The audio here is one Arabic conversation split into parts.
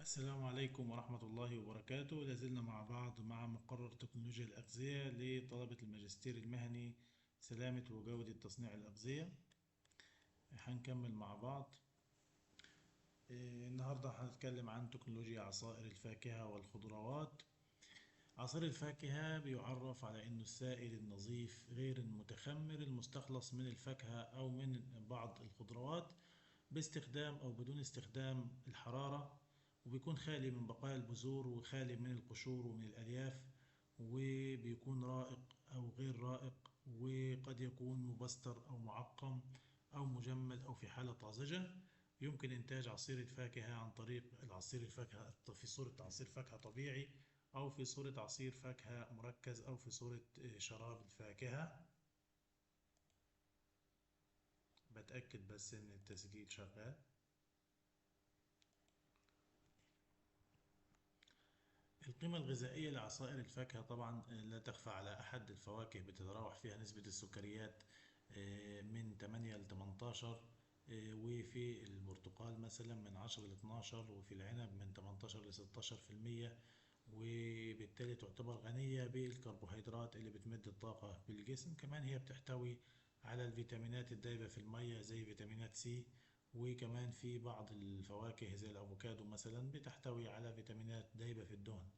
السلام عليكم ورحمة الله وبركاته. لازلنا مع بعض مع مقرر تكنولوجيا الأغذية لطلبة الماجستير المهني سلامة وجودة تصنيع الأغذية. هنكمل مع بعض. النهاردة هنتكلم عن تكنولوجيا عصائر الفاكهة والخضروات. عصير الفاكهة بيعرف على إنه السائل النظيف غير المتخمر المستخلص من الفاكهة أو من بعض الخضروات باستخدام أو بدون استخدام الحرارة، وبيكون خالي من بقايا البذور وخالي من القشور ومن الألياف، وبيكون رائق أو غير رائق، وقد يكون مبستر أو معقم أو مجمد أو في حالة طازجة. يمكن إنتاج عصير الفاكهة عن طريق العصير الفاكهة في صورة عصير فاكهة طبيعي، أو في صورة عصير فاكهة مركز، أو في صورة شراب الفاكهة. بتأكد بس إن التسجيل شغال. القيمة الغذائية لعصائر الفاكهة طبعا لا تخفى على أحد. الفواكه بتتراوح فيها نسبة السكريات من 8 ل 18، وفي البرتقال مثلا من 10 ل 12، وفي العنب من 18 ل 16%، وبالتالي تعتبر غنية بالكربوهيدرات اللي بتمد الطاقة بالجسم. كمان هي بتحتوي على الفيتامينات الدايبة في المية زي فيتامينات سي، وكمان في بعض الفواكه زي الأفوكادو مثلا بتحتوي على فيتامينات دايبة في الدهن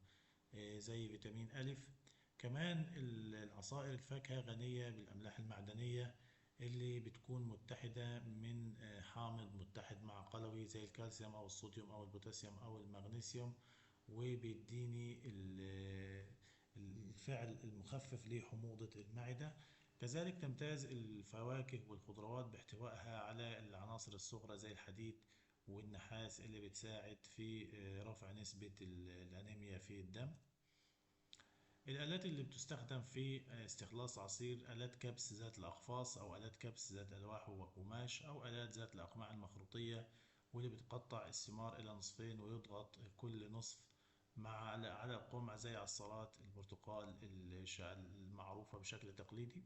زي فيتامين ألف. كمان العصائر الفاكهة غنية بالأملاح المعدنية اللي بتكون متحدة من حامض متحد مع قلوي زي الكالسيوم أو الصوديوم أو البوتاسيوم أو المغنيسيوم، وبيديني الفعل المخفف لحموضة المعدة. كذلك تمتاز الفواكه والخضروات باحتوائها على العناصر الصغرى زي الحديد والنحاس اللي بتساعد في رفع نسبة الأنيميا في الدم. الآلات اللي بتستخدم في استخلاص عصير: آلات كبس ذات الأقفاص، أو آلات كبس ذات ألواح وقماش، أو آلات ذات الأقماع المخروطية، واللي بتقطع الثمار إلى نصفين ويضغط كل نصف مع على قمع زي عصارات البرتقال المعروفة بشكل تقليدي.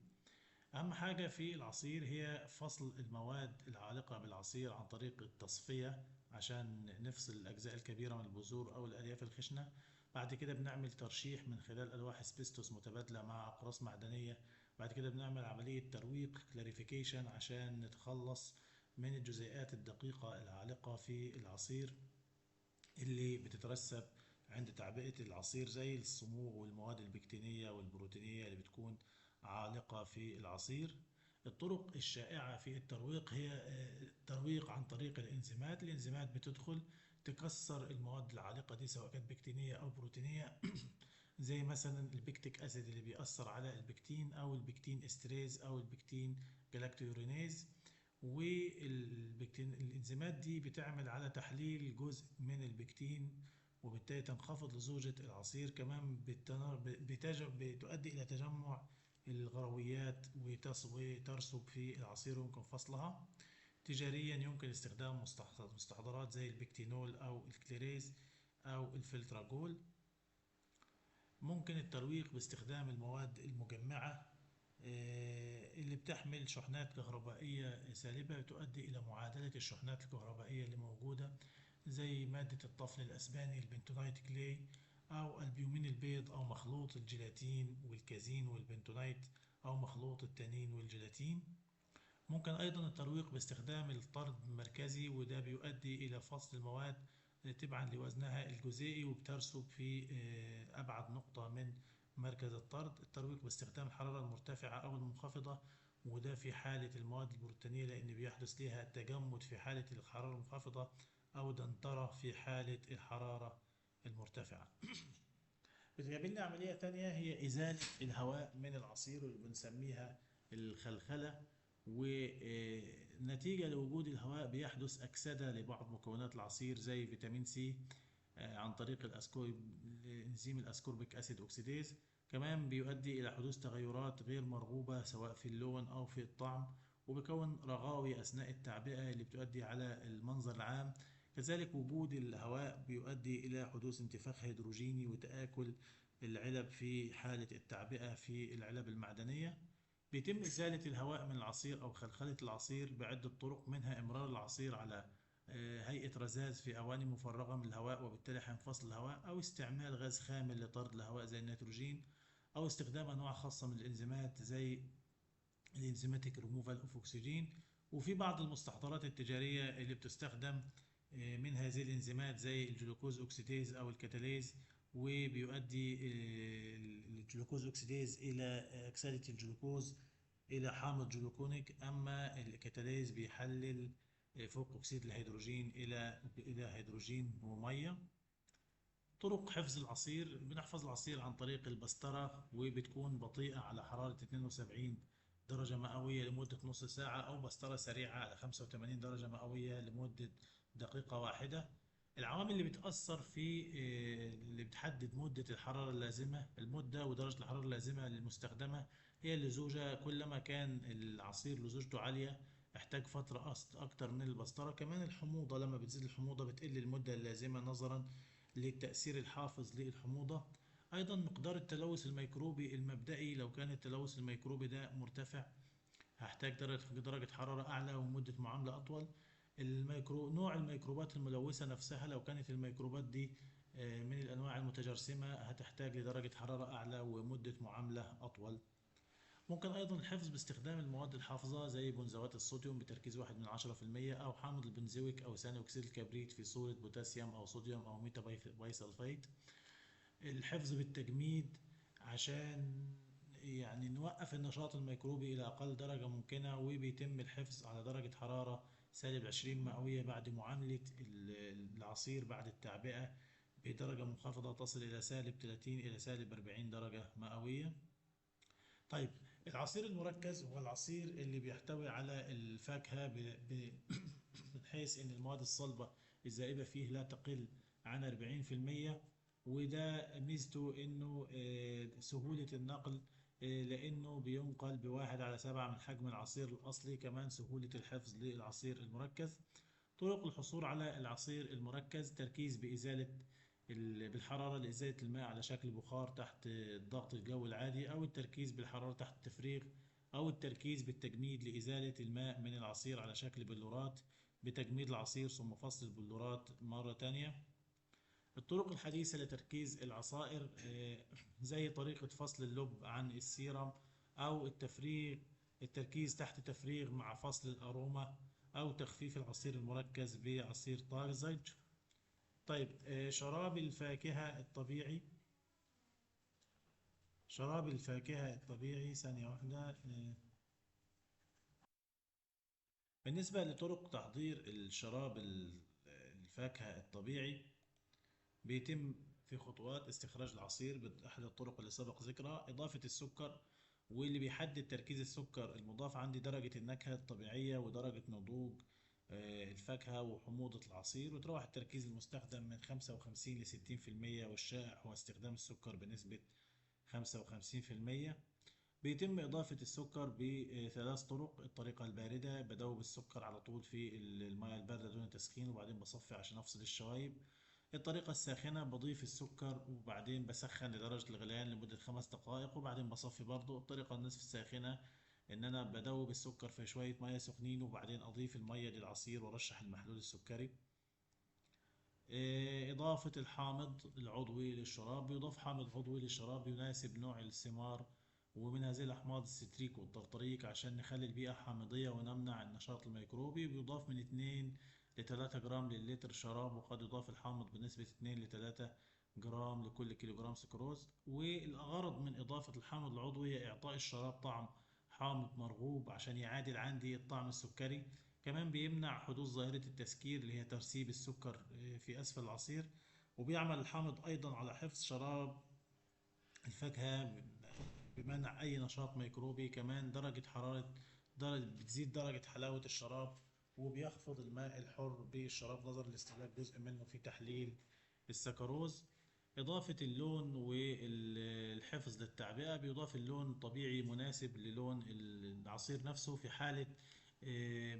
أهم حاجة في العصير هي فصل المواد العالقة بالعصير عن طريق التصفية عشان نفصل الأجزاء الكبيرة من البذور أو الألياف الخشنة. بعد كده بنعمل ترشيح من خلال ألواح اسبستوس متبادلة مع أقراص معدنية. بعد كده بنعمل عملية ترويق كلاريفيكيشن عشان نتخلص من الجزيئات الدقيقة العالقة في العصير اللي بتترسب عند تعبئة العصير زي الصموغ والمواد البكتينية والبروتينية اللي بتكون عالقة في العصير. الطرق الشائعة في الترويق هي الترويق عن طريق الإنزيمات. الإنزيمات بتدخل تكسر المواد العالقة دي سواء كانت بكتينية أو بروتينية زي مثلا البيكتيك أسيد اللي بيأثر على البكتين، أو البكتين استريز، أو البكتين جلاكتيورينيز. والبكتين الانزيمات دي بتعمل على تحليل جزء من البكتين، وبالتالي تنخفض لزوجة العصير. كمان بتؤدي إلى تجمع الغرويات وترسب في العصير ويمكن فصلها. تجاريا يمكن استخدام مستحضرات زي البكتينول أو الكليريز أو الفلتراجول. ممكن الترويق باستخدام المواد المجمعة اللي بتحمل شحنات كهربائية سالبة تؤدي إلى معادلة الشحنات الكهربائية اللي موجودة، زي مادة الطفل الأسباني البنتونايت كلي، أو البيومين البيض، أو مخلوط الجيلاتين والكازين والبنتونايت، أو مخلوط التانين والجيلاتين. ممكن أيضا الترويق باستخدام الطرد المركزي، وده بيؤدي إلى فصل المواد تبعا لوزنها الجزيئي وبترسب في أبعد نقطة من مركز الطرد. الترويق باستخدام الحرارة المرتفعة أو المنخفضة، وده في حالة المواد البروتينية لأن بيحدث لها تجمد في حالة الحرارة المنخفضة، أو دنترة في حالة الحرارة المرتفعة. بتقابلنا عملية تانية هي إزالة الهواء من العصير واللي بنسميها الخلخلة. ونتيجة لوجود الهواء بيحدث أكسدة لبعض مكونات العصير زي فيتامين سي عن طريق إنزيم الأسكوربيك أسيد أوكسيديز. كمان بيؤدي إلى حدوث تغيرات غير مرغوبة سواء في اللون أو في الطعم، وبيكون رغاوي أثناء التعبئة اللي بتؤدي على المنظر العام. كذلك وجود الهواء بيؤدي إلى حدوث انتفاخ هيدروجيني وتآكل العلب في حالة التعبئة في العلب المعدنية. بيتم إزالة الهواء من العصير أو خلخلة العصير بعدة طرق، منها إمرار العصير على هيئة رذاذ في أواني مفرغة من الهواء وبالتالي هينفصل الهواء، أو استعمال غاز خامل لطرد الهواء زي النيتروجين، أو استخدام أنواع خاصة من الإنزيمات زي الانزيماتيك ريموفال اوف اكسجين. وفي بعض المستحضرات التجارية اللي بتستخدم من هذه الانزيمات زي الجلوكوز اوكسيديز او الكتاليز، وبيؤدي الجلوكوز اوكسيديز الى اكسدة الجلوكوز الى حامض جلوكونيك، اما الكتاليز بيحلل فوق اكسيد الهيدروجين الى هيدروجين وميه. طرق حفظ العصير: بنحفظ العصير عن طريق البسترة، وبتكون بطيئة على حرارة 72 درجة مئوية لمدة نص ساعة، أو بسترة سريعة على 85 درجة مئوية لمدة دقيقة واحدة. العوامل اللي بتأثر في اللي بتحدد مدة الحرارة اللازمة، المدة ودرجة الحرارة اللازمة للمستخدمة هي اللزوجة. كلما كان العصير لزوجته عالية احتاج فترة أكتر من البسطرة. كمان الحموضة، لما بتزيد الحموضة بتقل المدة اللازمة نظرا للتأثير الحافظ للحموضة. أيضا مقدار التلوث الميكروبي المبدئي: لو كان التلوث الميكروبي ده مرتفع هحتاج درجة حرارة أعلى ومدة معاملة أطول. نوع الميكروبات الملوثة نفسها: لو كانت الميكروبات دي من الأنواع المتجرثمة هتحتاج لدرجة حرارة أعلى ومدة معاملة أطول. ممكن أيضا الحفظ باستخدام المواد الحافظة زي بنزوات الصوديوم بتركيز 1/10%، أو حامض البنزويك أو ثاني أكسيد الكبريت في صورة بوتاسيوم أو صوديوم أو ميتا بايسلفيت. الحفظ بالتجميد عشان يعني نوقف النشاط الميكروبي إلى أقل درجة ممكنة، وبيتم الحفظ على درجة حرارة -20 مئوية بعد معاملة العصير بعد التعبئة بدرجة منخفضة تصل إلى -30 إلى -40 درجة مئوية. طيب، العصير المركز هو العصير اللي بيحتوي على الفاكهة من حيث إن المواد الصلبة الذائبة فيه لا تقل عن 40%. وده ميزته إنه سهولة النقل، لأنه بينقل ب1/7 من حجم العصير الأصلي. كمان سهولة الحفظ للعصير المركز. طرق الحصول على العصير المركز: تركيز بالحرارة لإزالة الماء على شكل بخار تحت الضغط الجوي العادي، أو التركيز بالحرارة تحت التفريغ، أو التركيز بالتجميد لإزالة الماء من العصير على شكل بلورات بتجميد العصير ثم فصل البلورات مرة تانية. الطرق الحديثة لتركيز العصائر زي طريقة فصل اللب عن السيرم، أو التركيز تحت تفريغ مع فصل الأروما، أو تخفيف العصير المركز بعصير طازج. طيب، شراب الفاكهة الطبيعي ثانية واحدة. بالنسبة لطرق تحضير الفاكهة الطبيعي، بيتم في خطوات استخراج العصير بأحد الطرق اللي سبق ذكرها، إضافة السكر. واللي بيحدد تركيز السكر المضاف عندي درجة النكهة الطبيعية ودرجة نضوج الفاكهة وحموضة العصير. وتراوح التركيز المستخدم من 55 ل 60%، والشائع هو استخدام السكر بنسبة 55%. بيتم إضافة السكر بثلاث طرق: الطريقة الباردة: بدوب السكر على طول في المياه الباردة دون تسخين وبعدين بصفي عشان أفصل الشوايب. الطريقة الساخنة: بضيف السكر وبعدين بسخن لدرجة الغليان لمدة 5 دقائق وبعدين بصفي برضو. الطريقة النصف الساخنة: إن أنا بدوب السكر في شوية مياه سخنين وبعدين أضيف المياه للعصير وأرشح المحلول السكري. إضافة الحامض العضوي للشراب: بيضاف حامض عضوي للشراب يناسب نوع الثمار، ومن هذه الأحماض الستريك والترتريك عشان نخلي البيئة حامضية ونمنع النشاط الميكروبي. بيضاف من 2 ل 3 جرام للتر شراب، وقد يضاف الحامض بنسبة 2 ل 3 جرام لكل كيلوغرام سكروز. والغرض من إضافة الحامض العضوي هي إعطاء الشراب طعم حامض مرغوب عشان يعادل عندي الطعم السكري. كمان بيمنع حدوث ظاهرة التسكير اللي هي ترسيب السكر في أسفل العصير. وبيعمل الحامض أيضا على حفظ شراب الفاكهة بمنع أي نشاط ميكروبي. كمان بتزيد درجة حلاوة الشراب، وبيخفض الماء الحر بالشراب نظرا لاستهلاك جزء منه في تحليل السكروز. إضافة اللون والحفظ للتعبئة: بيضاف اللون طبيعي مناسب للون العصير نفسه في حالة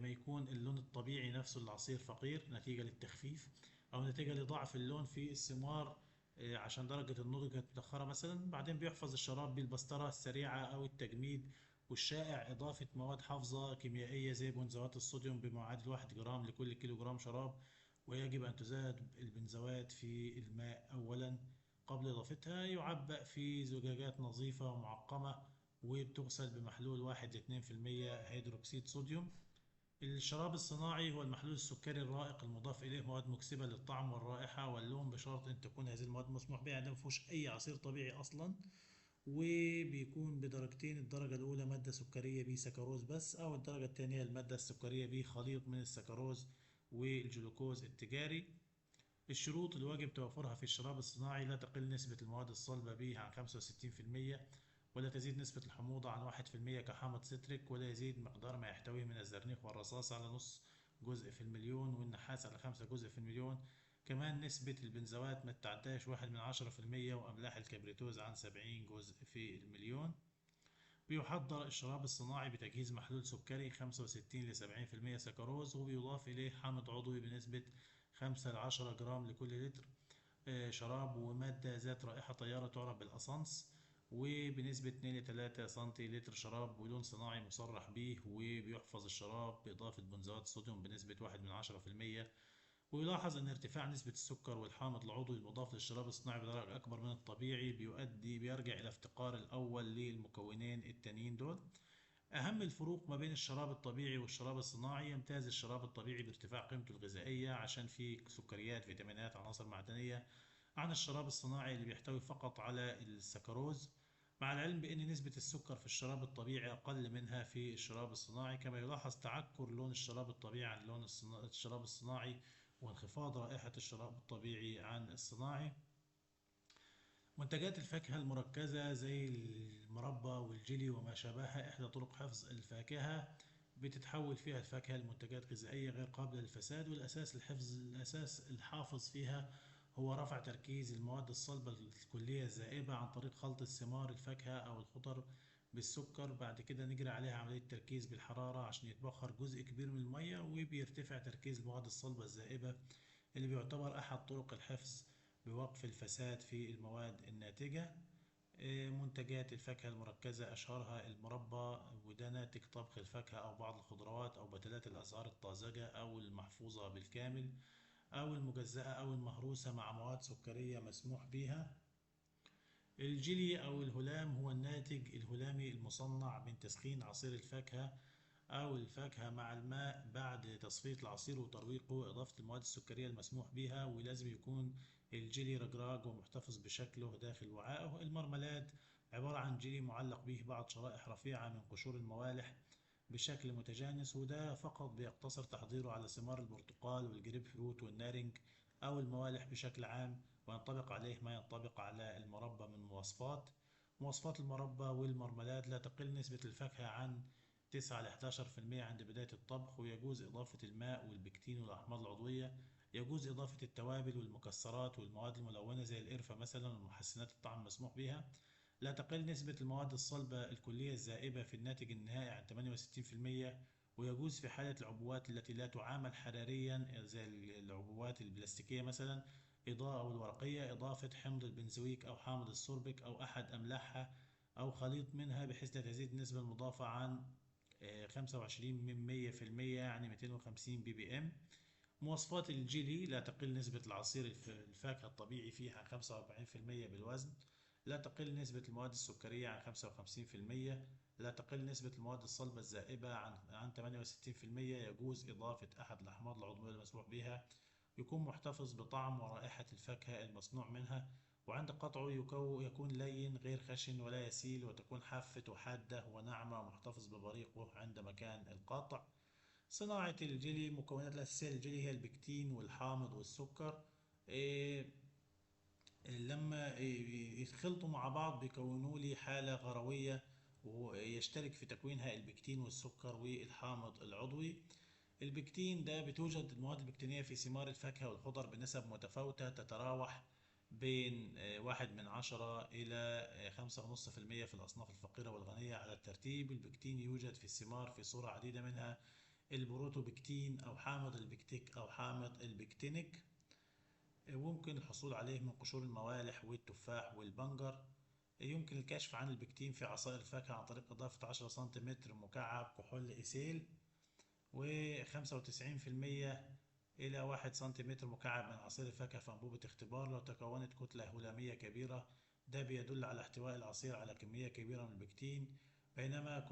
ما يكون اللون الطبيعي نفسه للعصير فقير نتيجة للتخفيف، أو نتيجة لضعف اللون في الثمار عشان درجة النضج كانت متأخرة مثلا. بعدين بيحفظ الشراب بالبسطرة السريعة أو التجميد، والشائع إضافة مواد حافظة كيميائية زي بنزوات الصوديوم بمعادل 1 جرام لكل كيلو جرام شراب. ويجب أن تزاد البنزوات في الماء أولا قبل إضافتها. يعبأ في زجاجات نظيفة ومعقمة، وبتغسل بمحلول 1 ل2% هيدروكسيد صوديوم. الشراب الصناعي هو المحلول السكري الرائق المضاف إليه مواد مكسبة للطعم والرائحة واللون، بشرط أن تكون هذه المواد مسموح بها، ده مفيهوش أي عصير طبيعي أصلا. وبيكون بدرجتين: الدرجة الأولى مادة سكرية بيه سكروز بس، أو الدرجة الثانية المادة السكرية بيه خليط من السكروز والجلوكوز التجاري. الشروط اللي واجب توفرها في الشراب الصناعي: لا تقل نسبة المواد الصلبة به عن 65%، ولا تزيد نسبة الحموضة عن 1% كحامض ستريك، ولا يزيد مقدار ما يحتويه من الزرنيخ والرصاص على نص جزء في المليون، والنحاس على 5 جزء في المليون. كمان نسبة البنزوات ما تتعداش 1/10%، وأملاح الكبريتوز عن 70 جزء في المليون. بيحضر الشراب الصناعي بتجهيز محلول سكري 65 ل70% سكروز، وبيضاف إليه حامض عضوي بنسبة 5 ل10 جرام لكل لتر شراب، ومادة ذات رائحة طيارة تعرف بالأسانس، وبنسبة 2 ل3 سنتي لتر شراب، ولون صناعي مصرح به. وبيحفظ الشراب بإضافة بنزوات صوديوم بنسبة 1/10%. ويلاحظ أن ارتفاع نسبة السكر والحامض العضوي المضاف للشراب الصناعي بدرجة أكبر من الطبيعي بيرجع إلى افتقار الأول للمكونين التانيين دول. أهم الفروق ما بين الشراب الطبيعي والشراب الصناعي: يمتاز الشراب الطبيعي بارتفاع قيمته الغذائية عشان فيه سكريات، فيتامينات، عناصر معدنية، عن الشراب الصناعي اللي بيحتوي فقط على السكروز، مع العلم بأن نسبة السكر في الشراب الطبيعي أقل منها في الشراب الصناعي. كما يلاحظ تعكر لون الشراب الطبيعي عن لون الشراب الصناعي، وانخفاض رائحة الشراب الطبيعي عن الصناعي. منتجات الفاكهة المركزة زي المربى والجيلي وما شابهها إحدى طرق حفظ الفاكهة. بتتحول فيها الفاكهة لمنتجات غذائية غير قابلة للفساد، الأساس الحافظ فيها هو رفع تركيز المواد الصلبة الكلية الذائبة عن طريق خلط الثمار الفاكهة أو الخضر بالسكر. بعد كده نجري عليها عملية تركيز بالحرارة عشان يتبخر جزء كبير من المية، وبيرتفع تركيز المواد الصلبة الذائبة، اللي بيعتبر أحد طرق الحفظ بوقف الفساد في المواد الناتجة. منتجات الفاكهة المركزة أشهرها المربى، وده ناتج طبخ الفاكهة أو بعض الخضروات أو بتلات الأزهار الطازجة أو المحفوظة بالكامل، أو المجزأة أو المهروسة مع مواد سكرية مسموح بها. الجيلي أو الهلام هو الناتج الهلامي المصنع من تسخين عصير الفاكهة أو الفاكهة مع الماء بعد تصفية العصير وترويقه وإضافة المواد السكرية المسموح بها، ولازم يكون الجيلي رجراج ومحتفظ بشكله داخل وعائه. المرملاد عبارة عن جيلي معلق به بعض شرائح رفيعة من قشور الموالح بشكل متجانس، وده فقط بيقتصر تحضيره على ثمار البرتقال والجريب فروت والنارنج أو الموالح بشكل عام، وينطبق عليه ما ينطبق على المربى من مواصفات المربى والمرملاد: لا تقل نسبة الفاكهة عن 9 ل11% عند بداية الطبخ، ويجوز إضافة الماء والبكتين والأحماض العضوية. يجوز إضافة التوابل والمكسرات والمواد الملونة زي القرفة مثلا ومحسنات الطعم مسموح بها. لا تقل نسبة المواد الصلبة الكلية الذائبة في الناتج النهائي عن 68%. ويجوز في حالة العبوات التي لا تعامل حراريا زي العبوات البلاستيكية مثلا أو الورقية إضافة حمض البنزويك أو حامض السوربيك أو أحد أملاحها أو خليط منها، بحيث لا تزيد النسبة المضافة عن 25% يعني 250 ppm. مواصفات الجيلي: لا تقل نسبة العصير الفاكهة الطبيعي فيه عن 45% بالوزن. لا تقل نسبة المواد السكرية عن 55%. لا تقل نسبة المواد الصلبة الذائبة عن 68%. يجوز إضافة أحد الأحماض العضوية المسموح بها. يكون محتفظ بطعم ورائحة الفاكهة المصنوع منها، وعند قطعه يكون لين غير خشن ولا يسيل، وتكون حافته حادة وناعمة ومحتفظ ببريقه عند مكان القطع. صناعة الجيلي: المكونات الأساسية للجيلي هي البكتين والحامض والسكر. إيه لما يتخلطوا مع بعض بيكونوا لي حالة غروية، ويشترك في تكوينها البكتين والسكر والحامض العضوي. البكتين ده بتوجد المواد البكتينية في ثمار الفاكهة والخضر بنسب متفاوتة تتراوح بين 1/10 إلى 5.5% في الأصناف الفقيرة والغنية على الترتيب. البكتين يوجد في الثمار في صورة عديدة، منها البروتوبكتين أو حامض البكتيك أو حامض البكتينيك، وممكن الحصول عليه من قشور الموالح والتفاح والبنجر. يمكن الكشف عن البكتين في عصائر الفاكهة عن طريق إضافة 10 سنتيمتر مكعب كحول إيثيل و95% إلى 1 سنتيمتر مكعب من عصير الفاكهة في أنبوبة اختبار. لو تكونت كتلة هلامية كبيرة ده بيدل على احتواء العصير على كمية كبيرة من البكتين، بينما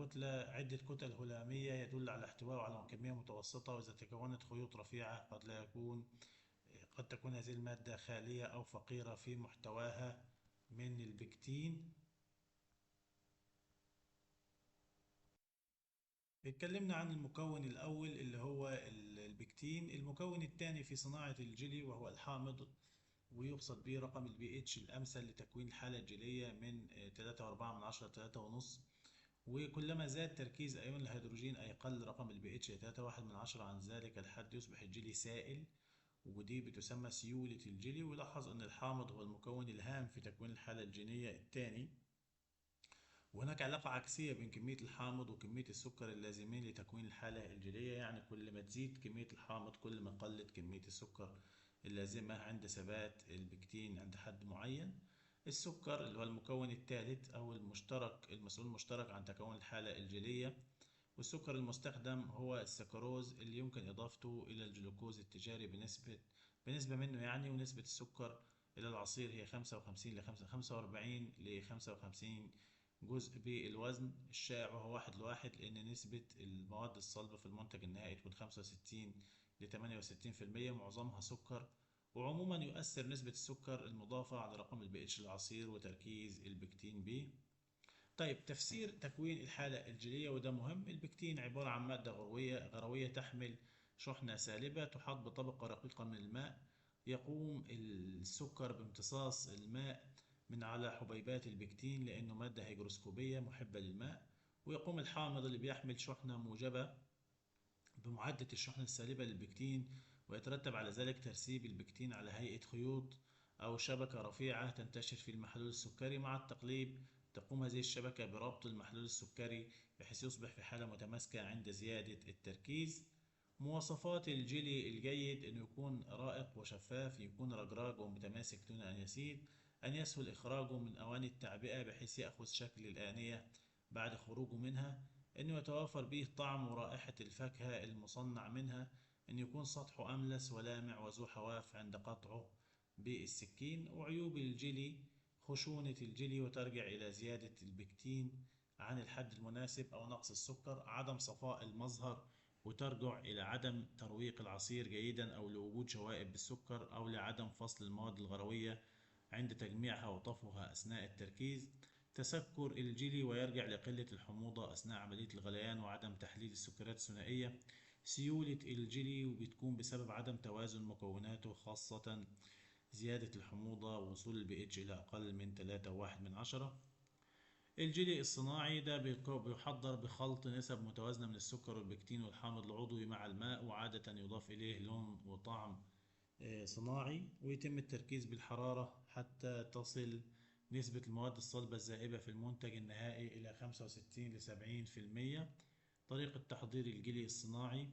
عدة كتل هلامية يدل على احتوائه على كمية متوسطة. وإذا تكونت خيوط رفيعة قد تكون هذه المادة خالية أو فقيرة في محتواها من البكتين. اتكلمنا عن المكون الأول اللي هو البكتين. المكون الثاني في صناعة الجيلي وهو الحامض، ويقصد به رقم البي اتش الأمثل لتكوين الحالة الجيلية من 3.4 ل 3.5. وكلما زاد تركيز أيون الهيدروجين أي قل رقم البي اتش ل 3.1 عن ذلك الحد يصبح الجيلي سائل، ودي بتسمى سيولة الجيلي. ولاحظ أن الحامض هو المكون الهام في تكوين الحالة الجينية الثاني. وهناك علاقة عكسية بين كمية الحامض وكمية السكر اللازمين لتكوين الحالة الجيرية، يعني كل ما تزيد كمية الحامض كل ما قلت كمية السكر اللازمة عند ثبات البكتين عند حد معين. السكر اللي هو المكون الثالث أو المسؤول المشترك عن تكون الحالة الجيلية، والسكر المستخدم هو السكروز اللي يمكن إضافته إلى الجلوكوز التجاري بنسبة منه يعني. ونسبة السكر إلى العصير هي 55 ل 45 ل 55 جزء بالوزن الشائع، وهو 1 ل1، لأن نسبة المواد الصلبة في المنتج النهائي تكون 65 ل 68%، معظمها سكر. وعموما يؤثر نسبة السكر المضافة على رقم البي اتش العصير وتركيز البكتين به. طيب تفسير تكوين الحالة الجيرية وده مهم. البكتين عبارة عن مادة غروية تحمل شحنة سالبة تحاط بطبقة رقيقة من الماء. يقوم السكر بامتصاص الماء من على حبيبات البكتين لأنه مادة هيجروسكوبية محبة للماء. ويقوم الحامض اللي بيحمل شحنة موجبة بمعادلة الشحنة السالبة للبكتين، ويترتب على ذلك ترسيب البكتين على هيئة خيوط أو شبكة رفيعة تنتشر في المحلول السكري. مع التقليب تقوم هذه الشبكة بربط المحلول السكري بحيث يصبح في حالة متماسكة عند زيادة التركيز. مواصفات الجيلي الجيد أنه يكون رائق وشفاف، يكون رجراج ومتماسك دون أن يسيل، أن يسهل إخراجه من أواني التعبئة بحيث يأخذ شكل الآنية بعد خروجه منها، أنه يتوافر به طعم ورائحة الفاكهة المصنع منها، أن يكون سطحه أملس ولامع وذو حواف عند قطعه بالسكين. وعيوب الجيلي: خشونة الجيلي وترجع إلى زيادة البكتين عن الحد المناسب أو نقص السكر، عدم صفاء المظهر وترجع إلى عدم ترويق العصير جيدا أو لوجود شوائب بالسكر أو لعدم فصل المواد الغروية عند تجميعها وطفوها أثناء التركيز. تسكر الجيلي ويرجع لقلة الحموضة أثناء عملية الغليان وعدم تحليل السكريات الثنائية. سيولة الجيلي وبتكون بسبب عدم توازن مكوناته، خاصة زيادة الحموضة ووصول البي اتش إلى أقل من 3.1. الجيلي الصناعي ده بيحضر بخلط نسب متوازنة من السكر والبكتين والحامض العضوي مع الماء، وعادة يضاف إليه لون وطعم صناعي، ويتم التركيز بالحرارة حتى تصل نسبة المواد الصلبة الذائبة في المنتج النهائي إلى 65 ل 70%. طريقة تحضير الجيلي الصناعي: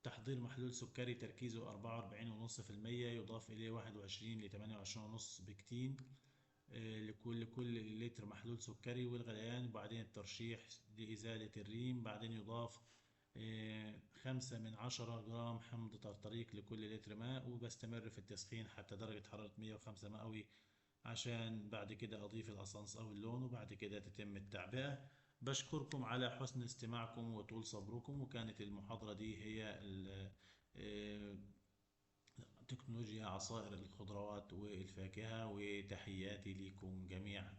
تحضير محلول سكري تركيزه 44.5%، يضاف إليه 21 ل 28.5 بكتين لكل لتر محلول سكري، والغليان وبعدين الترشيح لإزالة الريم. بعدين يضاف 5 من 10 جرام حمض ترتريك لكل لتر ماء، وبستمر في التسخين حتى درجة حرارة 105 مئوي عشان بعد كده أضيف الأسانس أو اللون، وبعد كده تتم التعبئة. بشكركم على حسن استماعكم وطول صبركم، وكانت المحاضرة دي هي آه، تكنولوجيا عصائر الخضروات والفاكهة، وتحياتي لكم جميعا.